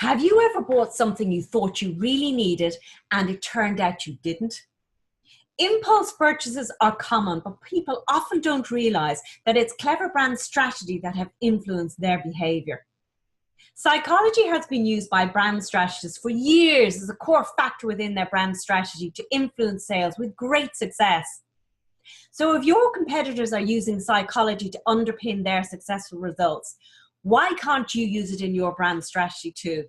Have you ever bought something you thought you really needed and it turned out you didn't? Impulse purchases are common, but people often don't realize that it's clever brand strategy that have influenced their behavior. Psychology has been used by brand strategists for years as a core factor within their brand strategy to influence sales with great success. So if your competitors are using psychology to underpin their successful results, why can't you use it in your brand strategy too?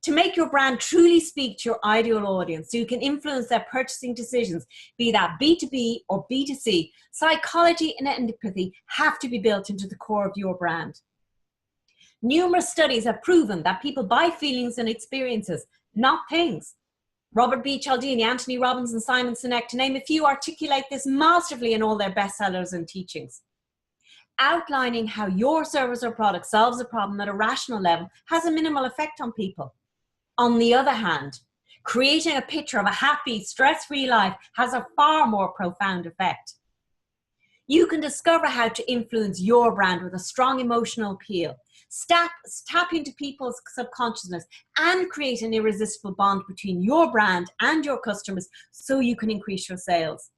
To make your brand truly speak to your ideal audience so you can influence their purchasing decisions, be that B2B or B2C, psychology and empathy have to be built into the core of your brand. Numerous studies have proven that people buy feelings and experiences, not things. Robert B. Cialdini, Anthony Robbins, and Simon Sinek, to name a few, articulate this masterfully in all their bestsellers and teachings. Outlining how your service or product solves a problem at a rational level has a minimal effect on people. On the other hand, creating a picture of a happy, stress-free life has a far more profound effect. You can discover how to influence your brand with a strong emotional appeal, tap into people's subconsciousness, and create an irresistible bond between your brand and your customers so you can increase your sales.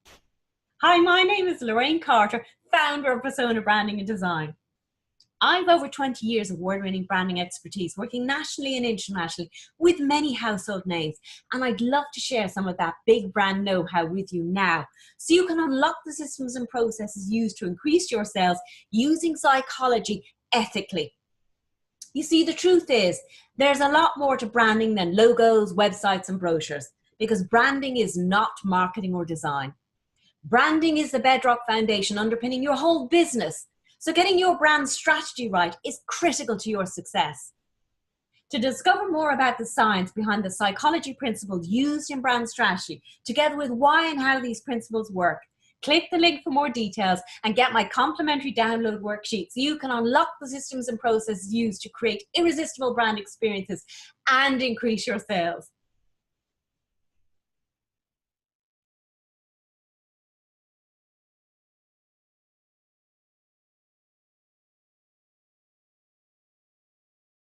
Hi, my name is Lorraine Carter, founder of Persona Branding and Design. I've over 20 years of award-winning branding expertise, working nationally and internationally with many household names, and I'd love to share some of that big brand know-how with you now, so you can unlock the systems and processes used to increase your sales using psychology ethically. You see, the truth is, there's a lot more to branding than logos, websites, and brochures, because branding is not marketing or design. Branding is the bedrock foundation underpinning your whole business. So getting your brand strategy right is critical to your success. To discover more about the science behind the psychology principles used in brand strategy, together with why and how these principles work, click the link for more details and get my complimentary download worksheet so you can unlock the systems and processes used to create irresistible brand experiences and increase your sales.